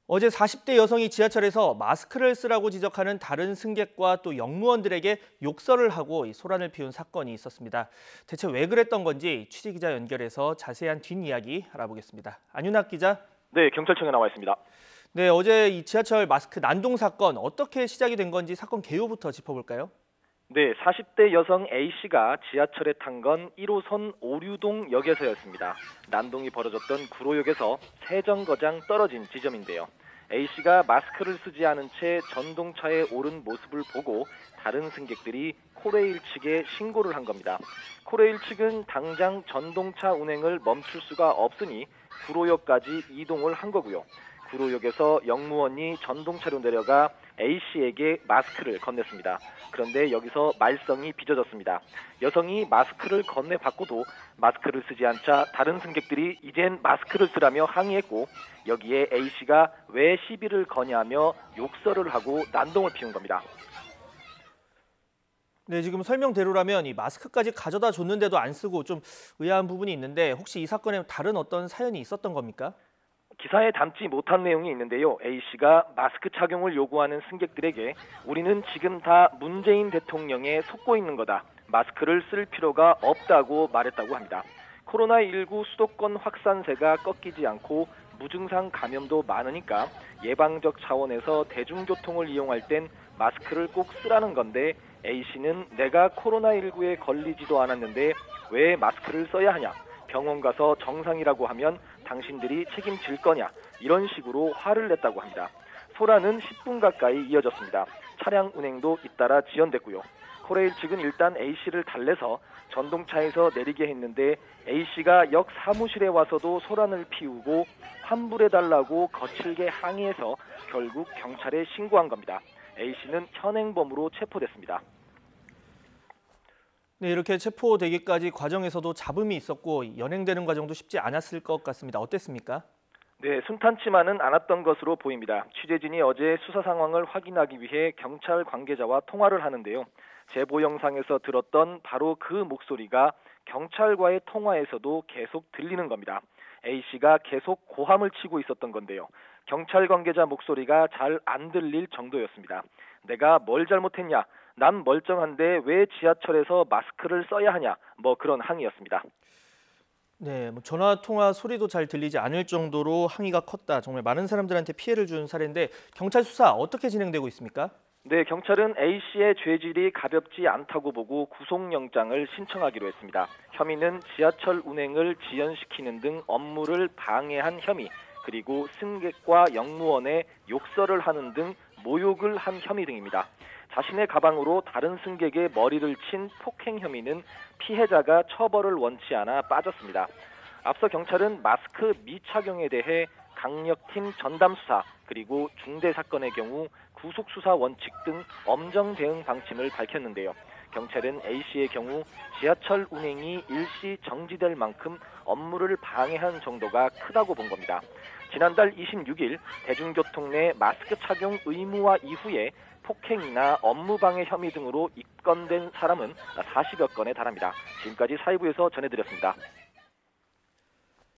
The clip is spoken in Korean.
어제 40대 여성이 지하철에서 마스크를 쓰라고 지적하는 다른 승객과 또 역무원들에게 욕설을 하고 소란을 피운 사건이 있었습니다. 대체 왜 그랬던 건지 취재기자 연결해서 자세한 뒷이야기 알아보겠습니다. 안윤학 기자. 네, 경찰청에 나와 있습니다. 네, 어제 이 지하철 마스크 난동 사건 어떻게 시작이 된 건지 사건 개요부터 짚어볼까요? 네, 40대 여성 A씨가 지하철에 탄 건 1호선 오류동 역에서였습니다. 난동이 벌어졌던 구로역에서 세정거장 떨어진 지점인데요. A씨가 마스크를 쓰지 않은 채 전동차에 오른 모습을 보고 다른 승객들이 코레일 측에 신고를 한 겁니다. 코레일 측은 당장 전동차 운행을 멈출 수가 없으니 구로역까지 이동을 한 거고요. 구로역에서 역무원이 전동차로 내려가 A씨에게 마스크를 건넸습니다. 그런데 여기서 말썽이 빚어졌습니다. 여성이 마스크를 건네받고도 마스크를 쓰지 않자 다른 승객들이 이젠 마스크를 쓰라며 항의했고, 여기에 A씨가 왜 시비를 거냐며 욕설을 하고 난동을 피운 겁니다. 네, 지금 설명대로라면 이 마스크까지 가져다 줬는데도 안 쓰고 좀 의아한 부분이 있는데 혹시 이 사건에 다른 어떤 사연이 있었던 겁니까? 기사에 담지 못한 내용이 있는데요. A씨가 마스크 착용을 요구하는 승객들에게 우리는 지금 다 문재인 대통령에 속고 있는 거다. 마스크를 쓸 필요가 없다고 말했다고 합니다. 코로나19 수도권 확산세가 꺾이지 않고 무증상 감염도 많으니까 예방적 차원에서 대중교통을 이용할 땐 마스크를 꼭 쓰라는 건데, A씨는 내가 코로나19에 걸리지도 않았는데 왜 마스크를 써야 하냐? 병원 가서 정상이라고 하면 당신들이 책임질 거냐? 이런 식으로 화를 냈다고 합니다. 소란은 10분 가까이 이어졌습니다. 차량 운행도 잇따라 지연됐고요. 코레일 측은 일단 A씨를 달래서 전동차에서 내리게 했는데 A씨가 역 사무실에 와서도 소란을 피우고 환불해달라고 거칠게 항의해서 결국 경찰에 신고한 겁니다. A씨는 현행범으로 체포됐습니다. 네, 이렇게 체포되기까지 과정에서도 잡음이 있었고 연행되는 과정도 쉽지 않았을 것 같습니다. 어땠습니까? 네, 순탄치만은 않았던 것으로 보입니다. 취재진이 어제 수사 상황을 확인하기 위해 경찰 관계자와 통화를 하는데요. 제보 영상에서 들었던 바로 그 목소리가 경찰과의 통화에서도 계속 들리는 겁니다. A씨가 계속 고함을 치고 있었던 건데요. 경찰 관계자 목소리가 잘 안 들릴 정도였습니다. 내가 뭘 잘못했냐? 난 멀쩡한데 왜 지하철에서 마스크를 써야 하냐? 뭐 그런 항의였습니다. 네, 전화 통화 소리도 잘 들리지 않을 정도로 항의가 컸다. 정말 많은 사람들한테 피해를 준 사례인데 경찰 수사 어떻게 진행되고 있습니까? 네, 경찰은 A씨의 죄질이 가볍지 않다고 보고 구속영장을 신청하기로 했습니다. 혐의는 지하철 운행을 지연시키는 등 업무를 방해한 혐의, 그리고 승객과 역무원에 욕설을 하는 등 모욕을 한 혐의 등입니다. 자신의 가방으로 다른 승객의 머리를 친 폭행 혐의는 피해자가 처벌을 원치 않아 빠졌습니다. 앞서 경찰은 마스크 미착용에 대해 강력팀 전담수사, 그리고 중대 사건의 경우 구속수사 원칙 등 엄정 대응 방침을 밝혔는데요. 경찰은 A씨의 경우 지하철 운행이 일시 정지될 만큼 업무를 방해한 정도가 크다고 본 겁니다. 지난달 26일 대중교통 내 마스크 착용 의무화 이후에 폭행이나 업무방해 혐의 등으로 입건된 사람은 40여 건에 달합니다. 지금까지 사회부에서 전해드렸습니다.